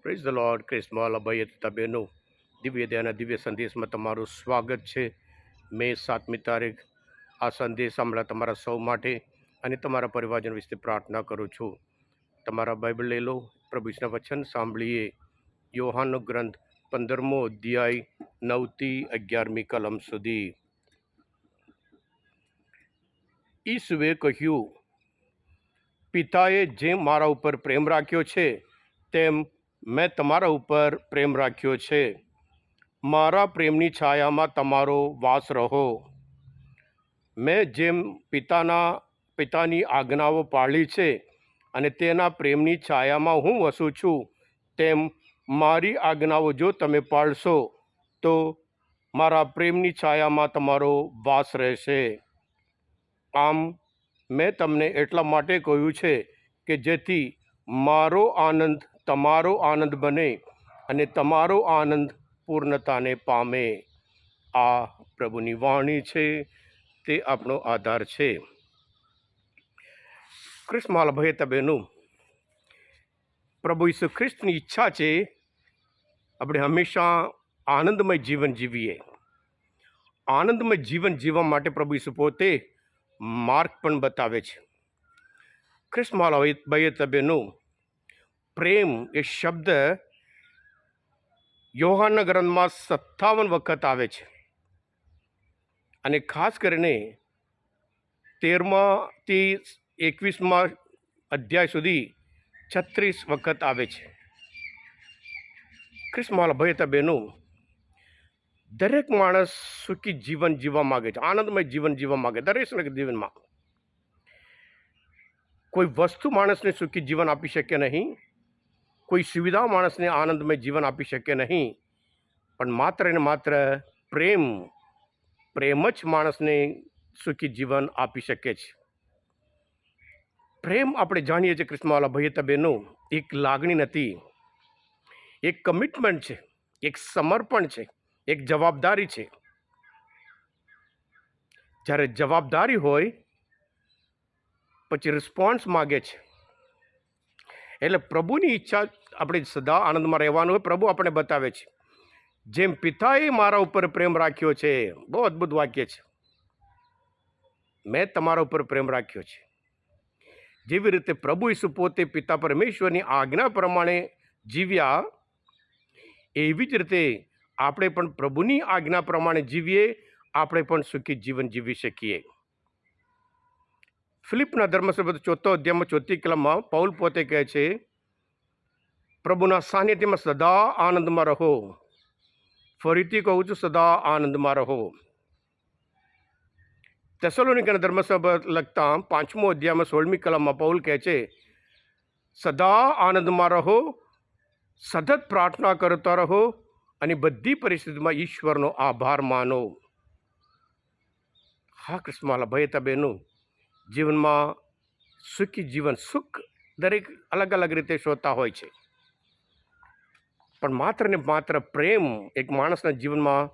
Praise the Lord. ક્રિસ્મોલ અભય તથા બહેનો, દિવ્ય દયાના દિવ્ય સંદેશમાં તમારું સ્વાગત છે. મે 7મી તારીખ આ સંદેશ સાંભળા તમારા સૌ માટે અને તમારા પરિવારજન વિશે પ્રાર્થના કરું છું. તમારા બાઇબલ લઈ લો, પ્રભુના વચન સાંભળીએ. યોહાનનો ગ્રંથ 15મો અધ્યાય 9થી 11મી કલમ સુધી. ઈસુએ કહ્યું, પિતાએ જેમ મારા ઉપર પ્રેમ રાખ્યો છે તેમ મેં તમારા ઉપર પ્રેમ રાખ્યો છે. મારા પ્રેમની છાયામાં તમારો વાસ રહો. મેં જેમ પિતાની આજ્ઞાઓ પાળી છે અને તેના પ્રેમની છાયામાં હું વસું છું, તેમ મારી આજ્ઞાઓ જો તમે પાળશો તો મારા પ્રેમની છાયામાં તમારો વાસ રહેશે. આમ મેં તમને એટલા માટે કહ્યું છે કે જેથી મારો આનંદ તમારો આનંદ બને અને તમારો આનંદ પૂર્ણતાને પામે. આ પ્રભુની વાણી છે, તે આપણો આધાર છે. ક્રિસ્મોલ ભયતા બહેનું, પ્રભુ ઈસુ ખ્રિસ્તની ઈચ્છા છે આપણે હંમેશા આનંદમય જીવન જીવીએ. આનંદમય જીવન જીવવા માટે પ્રભુ ઈસુ પોતે માર્ગ પણ બતાવે છે. ક્રિસ્મોલ ભયતા બહેનું, પ્રેમ એ શબ્દ યોહાનના ગ્રંથમાં 57 વખત આવે છે અને ખાસ કરીને 13માથી 21મા અધ્યાય સુધી 36 વખત આવે છે. ક્રિસ્મોલ ભયતા બહેનું, દરેક માણસ સુખી જીવન જીવવા માગે છે, આનંદમય જીવન જીવવા માગે. દરેક જીવનમાં કોઈ વસ્તુ માણસને સુખી જીવન આપી શકે નહીં, કોઈ સુવિધા માણસને આનંદમય જીવન આપી શકે નહીં, પણ માત્ર ને માત્ર પ્રેમ જ માણસને સુખી જીવન આપી શકે છે. પ્રેમ આપણે જાણીએ છીએ ક્રિસ્મોલ ભયતા બહેનો, એક લાગણી નથી, એક કમિટમેન્ટ છે, એક સમર્પણ છે, એક જવાબદારી છે. જ્યારે જવાબદારી હોય પછી રિસ્પોન્સ માગે છે. એટલે પ્રભુની ઈચ્છા આપણે સદા આનંદમાં રહેવાનું હોય. પ્રભુ આપણે બતાવે છે, જેમ પિતાએ મારા ઉપર પ્રેમ રાખ્યો છે. બહુ અદ્ભુત વાક્ય છે, મેં તમારા ઉપર પ્રેમ રાખ્યો છે. જેવી રીતે પ્રભુ ઈસુ પોતે પિતા પરમેશ્વરની આજ્ઞા પ્રમાણે જીવ્યા, એવી જ રીતે આપણે પણ પ્રભુની આજ્ઞા પ્રમાણે જીવીએ, આપણે પણ સુખી જીવન જીવી શકીએ. ફિલિપના ધર્મસભા 4 અધ્યાયમાં 4 કલમમાં પૌલ પોતે કહે છે, પ્રભુના સાનિધ્યમાં સદા આનંદમાં રહો. ફરીથી કહું છું, સદા આનંદમાં રહો. થેસલોનિકના ધર્મસભા લખતા 5મો અધ્યાયમાં 16મી કલમમાં પૌલ કહે છે, સદા આનંદમાં રહો, સતત પ્રાર્થના કરતા રહો અને બધી પરિસ્થિતિમાં ઈશ્વરનો આભાર માનો. હા ક્રિસ્મોલ ભયતા બહેનો, જીવનમાં સુખી જીવન, સુખ દરેક અલગ અલગ રીતે શોધતા હોય છે, પણ માત્ર ને માત્ર પ્રેમ એક માણસના જીવનમાં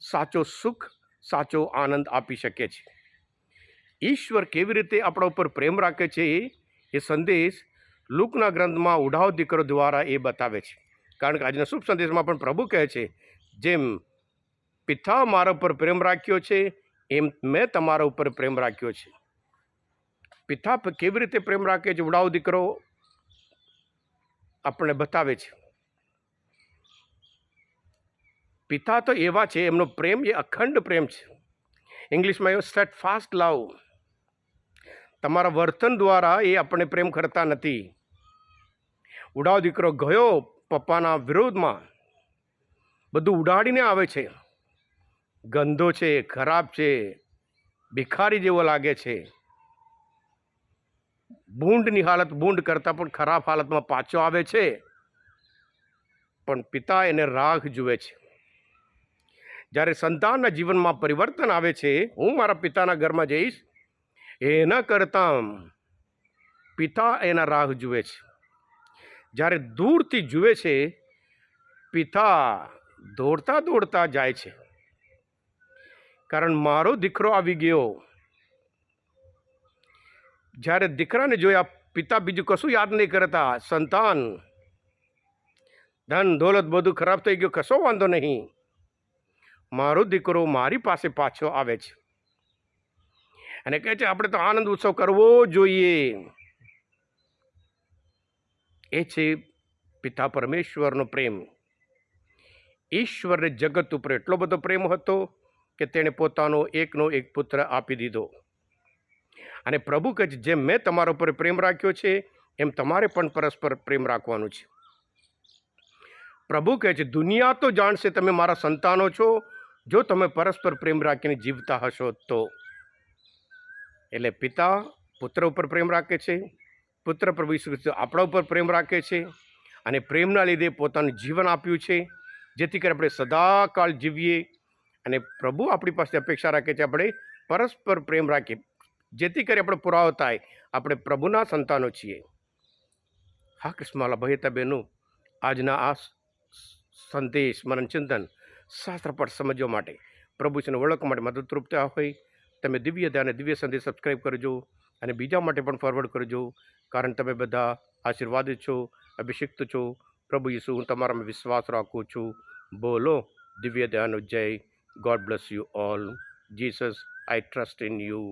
સાચો સુખ, સાચો આનંદ આપી શકે છે. ઈશ્વર કેવી રીતે આપણા ઉપર પ્રેમ રાખે છે એ સંદેશ લૂકના ગ્રંથમાં ઉઢાવ દીકરો દ્વારા એ બતાવે છે. કારણ કે આજના શુભ સંદેશમાં પણ પ્રભુ કહે છે, જેમ પિતા મારા ઉપર પ્રેમ રાખ્યો છે એમ મેં તમારા ઉપર પ્રેમ રાખ્યો છે. પિતા કેવી રીતે પ્રેમ રાખે છે, ઉડાવ દીકરો આપણને બતાવે છે. પિતા તો એવા છે, એમનો પ્રેમ એ અખંડ પ્રેમ છે. ઇંગ્લિશમાં એવો સ્ટેટ ફાસ્ટ લવ. તમારા વર્તન દ્વારા એ આપણને પ્રેમ કરતા નથી. ઉડાવ દીકરો ગયો પપ્પાના વિરોધમાં, બધું ઉડાડીને આવે છે, ગંદો છે, ખરાબ છે, ભિખારી જેવો લાગે છે, બૂંદની હાલત બૂંદ કરતાં પણ ખરાબ હાલતમાં પાછો આવે છે, પણ પિતા એને રાહ જુએ છે. જ્યારે સંતાનના જીવનમાં પરિવર્તન આવે છે, હું મારા પિતાના ઘરમાં જઈશ, એના કરતાં પિતા એના રાહ જુએ છે. જ્યારે દૂરથી જુએ છે, પિતા દોડતા દોડતા જાય છે, કારણ મારો દીકરો આવી ગયો. જ્યારે દીકરાને જોયા પિતા બીજું કશું યાદ નહીં કરતા, સંતાન ધન દોલત બધું ખરાબ થઈ ગયું, કશો વાંધો નહીં, મારો દીકરો મારી પાસે પાછો આવે છે અને કહે છે આપણે તો આનંદ ઉત્સવ કરવો જોઈએ. એ છે પિતા પરમેશ્વરનો પ્રેમ. ઈશ્વરને જગત ઉપર એટલો બધો પ્રેમ હતો કે તેણે પોતાનો એકનો એક પુત્ર આપી દીધો. અને પ્રભુ કહે છે જેમ મેં તમારા ઉપર પ્રેમ રાખ્યો છે એમ તમારે પણ પરસ્પર પ્રેમ રાખવાનું છે. પ્રભુ કહે છે દુનિયા તો જાણશે તમે મારા સંતાનો છો જો તમે પરસ્પર પ્રેમ રાખીને જીવતા હશો તો. એટલે પિતા પુત્ર ઉપર પ્રેમ રાખે છે, પુત્ર પ્રભુ ઈસુ ખ્રિસ્ત આપણા ઉપર પ્રેમ રાખે છે અને પ્રેમના લીધે પોતાનું જીવન આપ્યું છે જેથી કરી આપણે સદાકાળ જીવીએ. અને પ્રભુ આપણી પાસે અપેક્ષા રાખે છે આપણે પરસ્પર પ્રેમ રાખીએ જેથી કરી આપણે પુરાવો થાય આપણે પ્રભુના સંતાનો છીએ. હા કૃષ્ણમાલા ભાઈ બહેનો, આજના આ સંદેશ મનન ચિંતન શાસ્ત્ર પાઠ સમજવા માટે પ્રભુને ઓળખવા માટે મદદરૂપ થયા હોય તમે દિવ્ય ધ્યાન દિવ્ય સંદેશ સબસ્ક્રાઈબ કરજો અને બીજા માટે પણ ફોરવર્ડ કરજો, કારણ તમે બધા આશીર્વાદિત છો, અભિષિક્ત છો. પ્રભુ ઈસુ હું તમારામાં વિશ્વાસ રાખું છું. બોલો દિવ્ય ધ્યાન જય. God bless you all. Jesus, I trust in you.